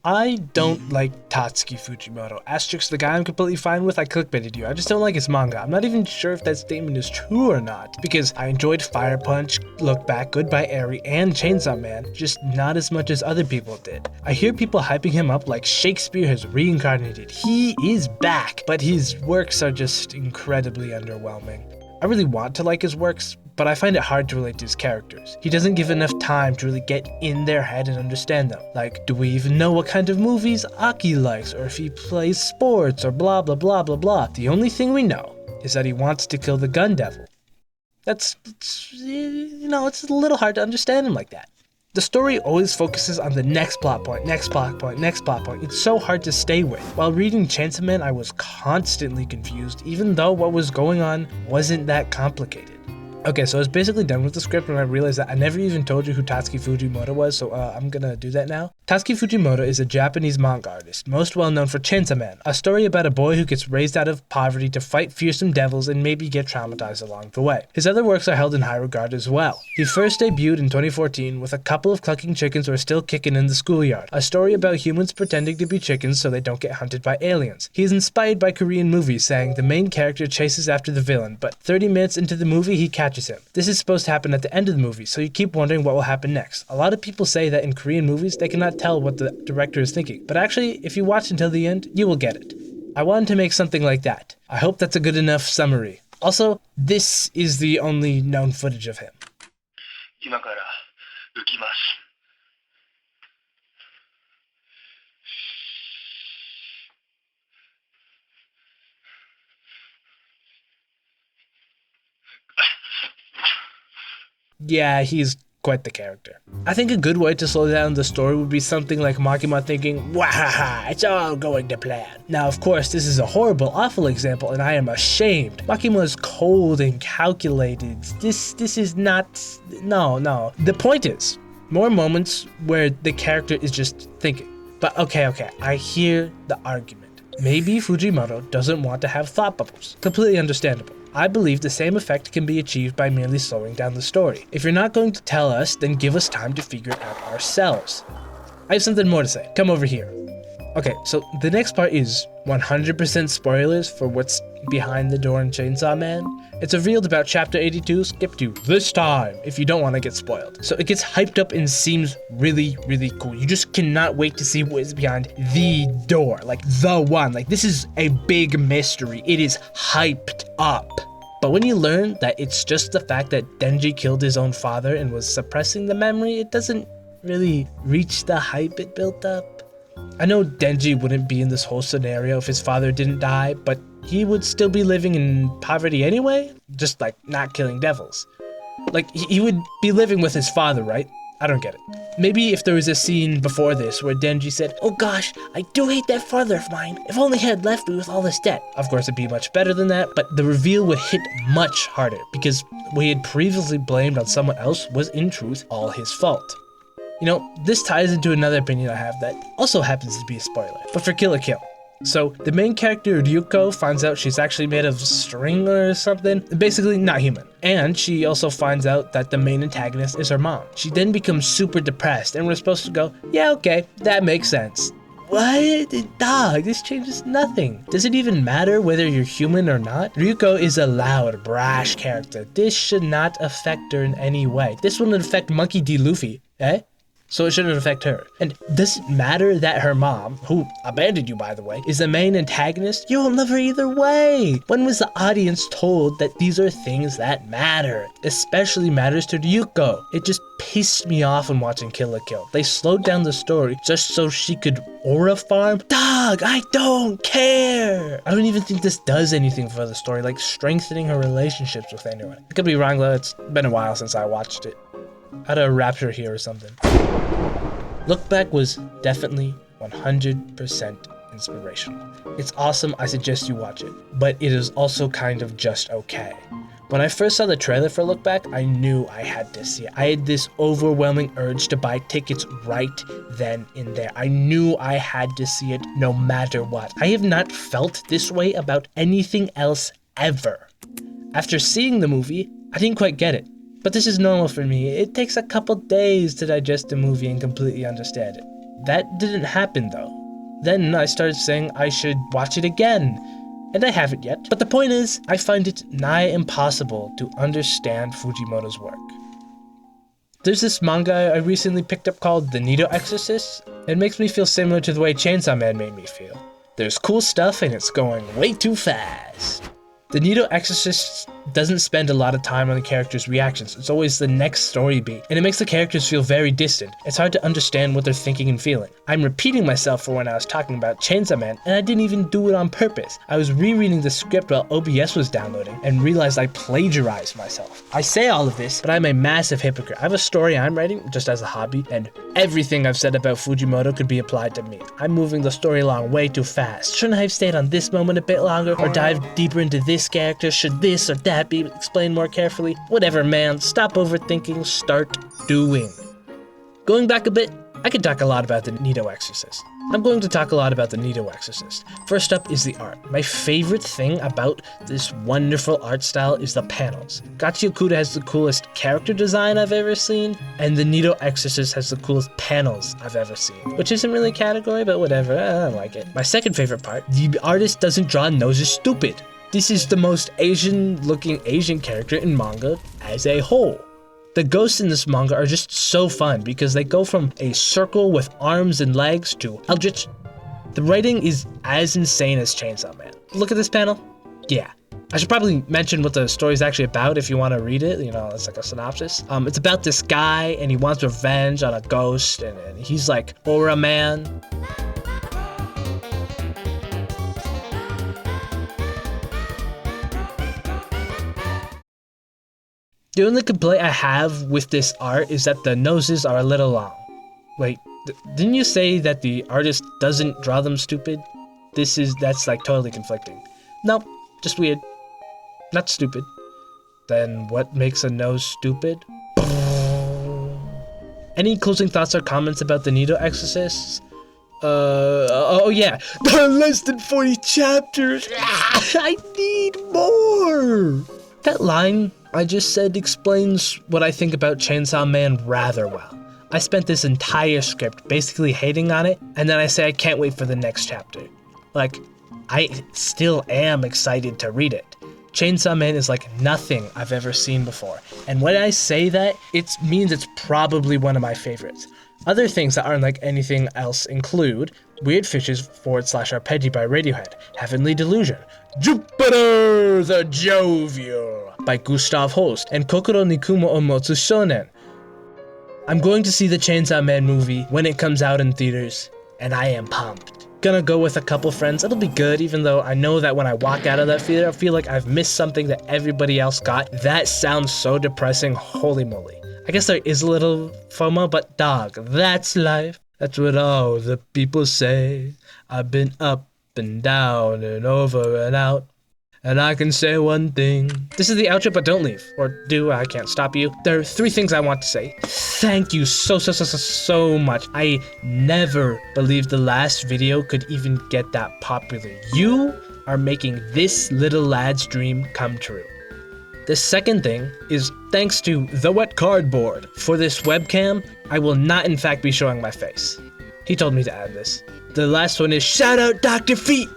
I don't like Tatsuki Fujimoto. Asterix the guy I'm completely fine with, I clickbaited you. I just don't like his manga. I'm not even sure if that statement is true or not, because I enjoyed Fire Punch, Look Back, Goodbye Eri, and Chainsaw Man, just not as much as other people did. I hear people hyping him up like Shakespeare has reincarnated. He is back, but his works are just incredibly underwhelming. I really want to like his works, but I find it hard to relate to his characters. He doesn't give enough time to really get in their head and understand them. Like, do we even know what kind of movies Aki likes, or if he plays sports, or blah blah blah blah blah. The only thing we know is that he wants to kill the gun devil. It's a little hard to understand him like that. The story always focuses on the next plot point, next plot point, next plot point. It's so hard to stay with. While reading Chainsaw Man, I was constantly confused, even though what was going on wasn't that complicated. Okay, so I was basically done with the script when I realized that I never even told you who Tatsuki Fujimoto was, so I'm gonna do that now. Tatsuki Fujimoto is a Japanese manga artist, most well known for Chainsaw Man, a story about a boy who gets raised out of poverty to fight fearsome devils and maybe get traumatized along the way. His other works are held in high regard as well. He first debuted in 2014 with A Couple of Clucking Chickens Were Still Kicking in the Schoolyard, a story about humans pretending to be chickens so they don't get hunted by aliens. He is inspired by Korean movies, saying the main character chases after the villain, but 30 minutes into the movie he catches him. This is supposed to happen at the end of the movie, so you keep wondering what will happen next. A lot of people say that in Korean movies they cannot tell what the director is thinking, but actually, if you watch until the end, you will get it. I wanted to make something like that. I hope that's a good enough summary. Also, this is the only known footage of him. Yeah, he's quite the character. I think a good way to slow down the story would be something like Makima thinking, "Wahaha, it's all going to plan." Now, of course, this is a horrible, awful example, and I am ashamed. Makima is cold and calculated. This is not... No. The point is, more moments where the character is just thinking. But okay, I hear the argument. Maybe Fujimoto doesn't want to have thought bubbles. Completely understandable. I believe the same effect can be achieved by merely slowing down the story. If you're not going to tell us, then give us time to figure it out ourselves. I have something more to say. Come over here. Okay, so the next part is 100% spoilers for what's behind the door in Chainsaw Man. It's revealed about chapter 82, skip to this time if you don't want to get spoiled. So it gets hyped up and seems really, really cool. You just cannot wait to see what is behind the door, like the one. Like, this is a big mystery. It is hyped up. But when you learn that it's just the fact that Denji killed his own father and was suppressing the memory, it doesn't really reach the hype it built up. I know Denji wouldn't be in this whole scenario if his father didn't die, but he would still be living in poverty anyway, just like not killing devils. Like, he would be living with his father, right? I don't get it. Maybe if there was a scene before this where Denji said, "Oh gosh, I do hate that father of mine. If only he had left me with all this debt." Of course, it'd be much better than that, but the reveal would hit much harder because what he had previously blamed on someone else was in truth all his fault. You know, this ties into another opinion I have that also happens to be a spoiler, but for Kill la Kill. So, the main character, Ryuko, finds out she's actually made of string or something, basically not human. And she also finds out that the main antagonist is her mom. She then becomes super depressed, and we're supposed to go, yeah, okay, that makes sense. What? Dog, this changes nothing. Does it even matter whether you're human or not? Ryuko is a loud, brash character. This should not affect her in any way. This wouldn't affect Monkey D. Luffy, eh? So it shouldn't affect her. And does it matter that her mom, who abandoned you by the way, is the main antagonist? You will love her either way. When was the audience told that these are things that matter? Especially matters to Ryuko. It just pissed me off when watching Kill la Kill. They slowed down the story just so she could aura farm? Dog, I don't care. I don't even think this does anything for the story, like strengthening her relationships with anyone. I could be wrong though, it's been a while since I watched it. I had a rapture here or something. Look Back was definitely 100% inspirational. It's awesome, I suggest you watch it, but it is also kind of just okay. When I first saw the trailer for Look Back, I knew I had to see it. I had this overwhelming urge to buy tickets right then and there. I knew I had to see it no matter what. I have not felt this way about anything else ever. After seeing the movie, I didn't quite get it. But this is normal for me. It takes a couple days to digest a movie and completely understand it. That didn't happen though. Then I started saying I should watch it again, and I haven't yet. But the point is, I find it nigh impossible to understand Fujimoto's work. There's this manga I recently picked up called The Neato Exorcist. It makes me feel similar to the way Chainsaw Man made me feel. There's cool stuff and it's going way too fast. The Neato Exorcist doesn't spend a lot of time on the characters' reactions. It's always the next story beat, and it makes the characters feel very distant. It's hard to understand what they're thinking and feeling. I'm repeating myself for when I was talking about Chainsaw Man, and I didn't even do it on purpose. I was rereading the script while OBS was downloading, and realized I plagiarized myself. I say all of this, but I'm a massive hypocrite. I have a story I'm writing just as a hobby, and everything I've said about Fujimoto could be applied to me. I'm moving the story along way too fast. Shouldn't I have stayed on this moment a bit longer, or dive deeper into this character? Should this or that be explained more carefully? Whatever, man. Stop overthinking, start doing. Going back a bit, I could talk a lot about the Neato Exorcist. I'm going to talk a lot about the Neato Exorcist. First up is the art. My favorite thing about this wonderful art style is the panels. Gachio Kuda has the coolest character design I've ever seen, and the Neato Exorcist has the coolest panels I've ever seen. Which isn't really a category, but whatever, I like it. My second favorite part, the artist doesn't draw noses stupid. This is the most Asian-looking Asian character in manga as a whole. The ghosts in this manga are just so fun because they go from a circle with arms and legs to eldritch. The writing is as insane as Chainsaw Man. Look at this panel. Yeah. I should probably mention what the story is actually about if you want to read it. You know, it's like a synopsis. It's about this guy and he wants revenge on a ghost and he's like, Aura Man. The only complaint I have with this art is that the noses are a little long. Wait, didn't you say that the artist doesn't draw them stupid? That's like totally conflicting. Nope, just weird. Not stupid. Then what makes a nose stupid? Any closing thoughts or comments about the Neato Exorcists? Oh yeah, there are less than 40 chapters. I need more. That line I just said explains what I think about Chainsaw Man rather well. I spent this entire script basically hating on it, and then I say I can't wait for the next chapter. Like, I still am excited to read it. Chainsaw Man is like nothing I've ever seen before, and when I say that, it means it's probably one of my favorites. Other things that aren't like anything else include Weird Fishes /Arpeggi by Radiohead, Heavenly Delusion, Jupiter the Jovial by Gustav Holst, and Kokoro ni Kumo o Motsu Shonen. I'm going to see the Chainsaw Man movie when it comes out in theaters, and I am pumped. Gonna go with a couple friends. It'll be good, even though I know that when I walk out of that theater, I feel like I've missed something that everybody else got. That sounds so depressing, holy moly. I guess there is a little FOMO, but dog, that's life. That's what all the people say. I've been up and down and over and out. And I can say one thing. This is the outro, but don't leave. Or do, I can't stop you. There are 3 things I want to say. Thank you so much. I never believed the last video could even get that popular. You are making this little lad's dream come true. The second thing is thanks to The Wet Cardboard. For this webcam, I will not in fact be showing my face. He told me to add this. The last one is shout out Dr. Feet.